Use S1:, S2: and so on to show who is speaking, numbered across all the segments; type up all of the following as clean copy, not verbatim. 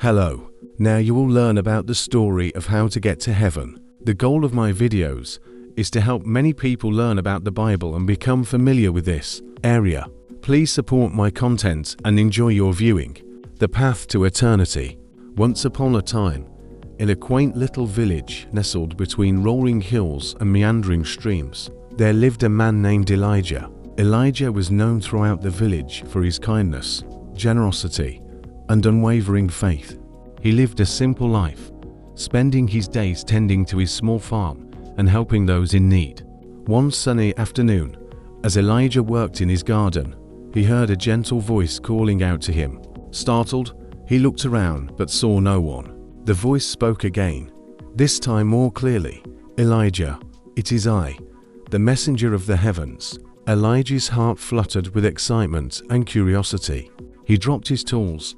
S1: Hello. Now you will learn about the story of how to get to heaven. The goal of my videos is to help many people learn about the Bible and become familiar with this area. Please support my content and enjoy your viewing. The path to eternity. Once upon a time, in a quaint little village nestled between rolling hills and meandering streams, there lived a man named Elijah. Elijah was known throughout the village for his kindness, generosity, and unwavering faith. He lived a simple life, spending his days tending to his small farm and helping those in need. One sunny afternoon, as Elijah worked in his garden, he heard a gentle voice calling out to him. Startled, he looked around but saw no one. The voice spoke again, this time more clearly. "Elijah, it is I, the messenger of the heavens." Elijah's heart fluttered with excitement and curiosity. He dropped his tools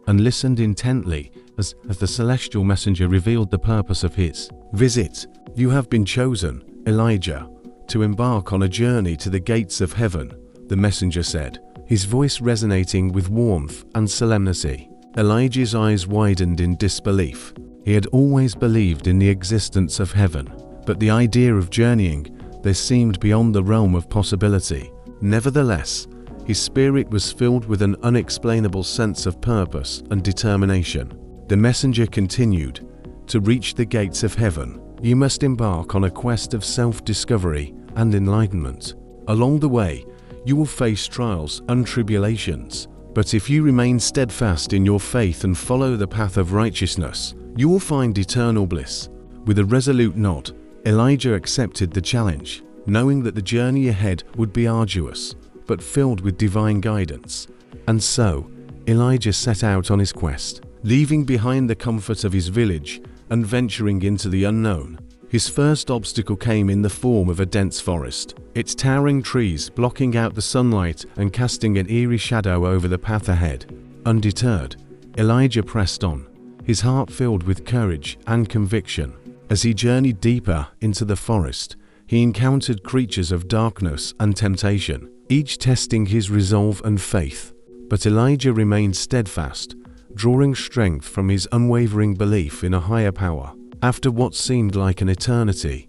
S1: and listened intently as the celestial messenger revealed the purpose of his visit. "You have been chosen, Elijah, to embark on a journey to the gates of heaven," the messenger said, his voice resonating with warmth and solemnity. Elijah's eyes widened in disbelief. He had always believed in the existence of heaven, but the idea of journeying there seemed beyond the realm of possibility. Nevertheless, his spirit was filled with an unexplainable sense of purpose and determination. The messenger continued, "To reach the gates of heaven, you must embark on a quest of self-discovery and enlightenment. Along the way, you will face trials and tribulations, but if you remain steadfast in your faith and follow the path of righteousness, you will find eternal bliss." With a resolute nod, Elijah accepted the challenge, knowing that the journey ahead would be arduous, but filled with divine guidance. And so, Elijah set out on his quest, leaving behind the comfort of his village and venturing into the unknown. His first obstacle came in the form of a dense forest, its towering trees blocking out the sunlight and casting an eerie shadow over the path ahead. Undeterred, Elijah pressed on, his heart filled with courage and conviction. As he journeyed deeper into the forest, he encountered creatures of darkness and temptation, each testing his resolve and faith. But Elijah remained steadfast, drawing strength from his unwavering belief in a higher power. After what seemed like an eternity,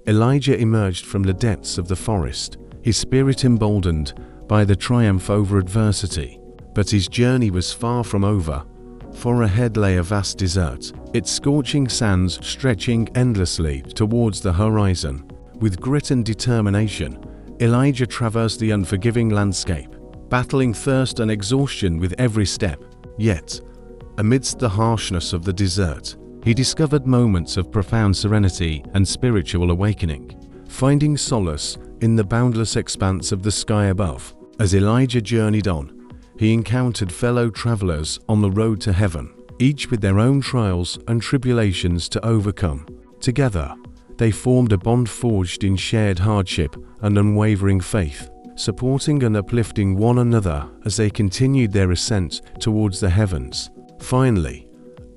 S1: Elijah emerged from the depths of the forest, his spirit emboldened by the triumph over adversity. But his journey was far from over, for ahead lay a vast desert, its scorching sands stretching endlessly towards the horizon. With grit and determination, Elijah traversed the unforgiving landscape, battling thirst and exhaustion with every step. Yet, amidst the harshness of the desert, he discovered moments of profound serenity and spiritual awakening, finding solace in the boundless expanse of the sky above. As Elijah journeyed on, he encountered fellow travelers on the road to heaven, each with their own trials and tribulations to overcome. Together, they formed a bond forged in shared hardship and unwavering faith, supporting and uplifting one another as they continued their ascent towards the heavens. Finally,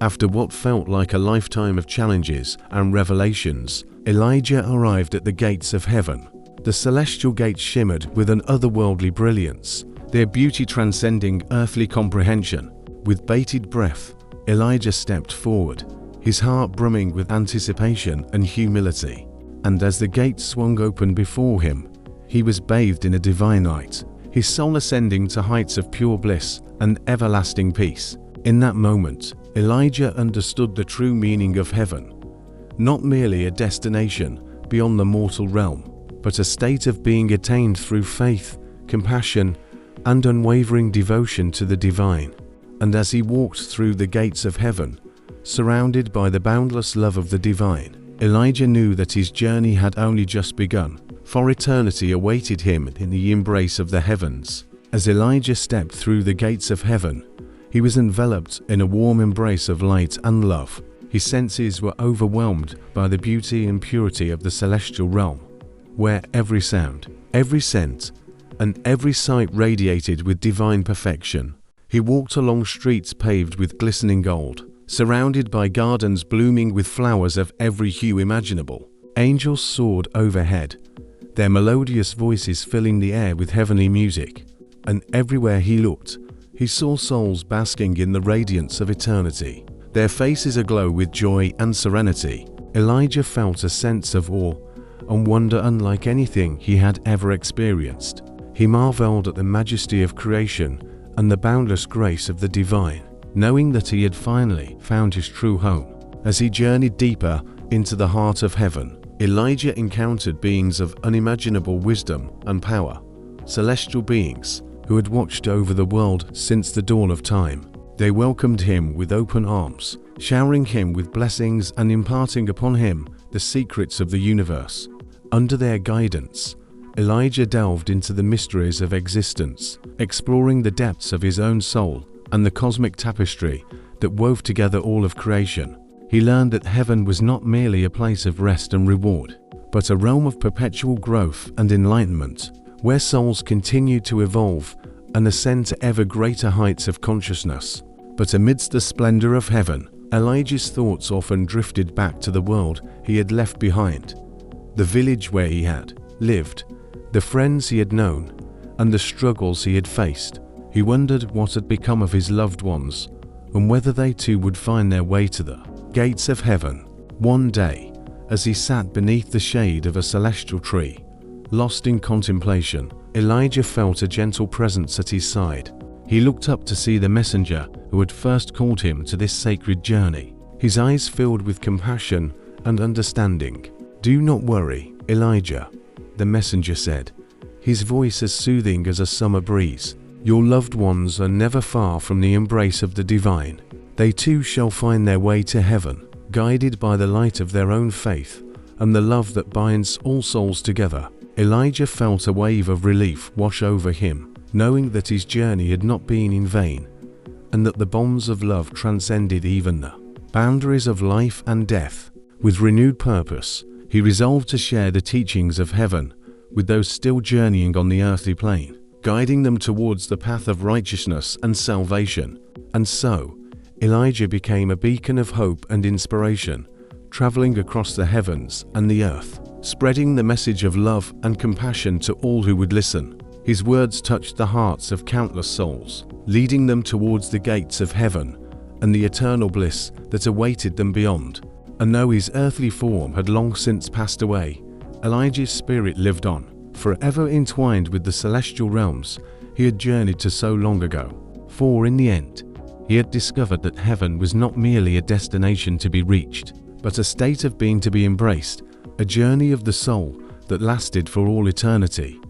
S1: after what felt like a lifetime of challenges and revelations, Elijah arrived at the gates of heaven. The celestial gates shimmered with an otherworldly brilliance, their beauty transcending earthly comprehension. With bated breath, Elijah stepped forward, his heart brimming with anticipation and humility. And as the gates swung open before him, he was bathed in a divine light, his soul ascending to heights of pure bliss and everlasting peace. In that moment, Elijah understood the true meaning of heaven, not merely a destination beyond the mortal realm, but a state of being attained through faith, compassion, and unwavering devotion to the divine. And as he walked through the gates of heaven, surrounded by the boundless love of the divine, Elijah knew that his journey had only just begun, for eternity awaited him in the embrace of the heavens. As Elijah stepped through the gates of heaven, he was enveloped in a warm embrace of light and love. His senses were overwhelmed by the beauty and purity of the celestial realm, where every sound, every scent, and every sight radiated with divine perfection. He walked along streets paved with glistening gold, surrounded by gardens blooming with flowers of every hue imaginable. Angels soared overhead, their melodious voices filling the air with heavenly music, and everywhere he looked, He saw souls basking in the radiance of eternity, their faces aglow with joy and serenity. Elijah felt a sense of awe and wonder unlike anything he had ever experienced. He marveled at the majesty of creation and the boundless grace of the divine, knowing that he had finally found his true home. As he journeyed deeper into the heart of heaven, Elijah encountered beings of unimaginable wisdom and power, celestial beings who had watched over the world since the dawn of time. They welcomed him with open arms, showering him with blessings and imparting upon him the secrets of the universe. Under their guidance, Elijah delved into the mysteries of existence, exploring the depths of his own soul and the cosmic tapestry that wove together all of creation. He learned that heaven was not merely a place of rest and reward, but a realm of perpetual growth and enlightenment, where souls continue to evolve and ascend to ever greater heights of consciousness. But amidst the splendor of heaven, Elijah's thoughts often drifted back to the world he had left behind, the village where he had lived, the friends he had known, and the struggles he had faced. He wondered what had become of his loved ones, and whether they too would find their way to the gates of heaven. One day, as he sat beneath the shade of a celestial tree, lost in contemplation, Elijah felt a gentle presence at his side. He looked up to see the messenger who had first called him to this sacred journey, his eyes filled with compassion and understanding. "Do not worry, Elijah," the messenger said, his voice as soothing as a summer breeze. "Your loved ones are never far from the embrace of the divine. They too shall find their way to heaven, guided by the light of their own faith and the love that binds all souls together." Elijah felt a wave of relief wash over him, knowing that his journey had not been in vain, and that the bonds of love transcended even the boundaries of life and death. With renewed purpose, he resolved to share the teachings of heaven with those still journeying on the earthly plane, guiding them towards the path of righteousness and salvation. And so, Elijah became a beacon of hope and inspiration, traveling across the heavens and the earth, spreading the message of love and compassion to all who would listen. His words touched the hearts of countless souls, leading them towards the gates of heaven and the eternal bliss that awaited them beyond. And though his earthly form had long since passed away, Elijah's spirit lived on, forever entwined with the celestial realms he had journeyed to so long ago. For in the end, he had discovered that heaven was not merely a destination to be reached, but a state of being to be embraced, a journey of the soul that lasted for all eternity.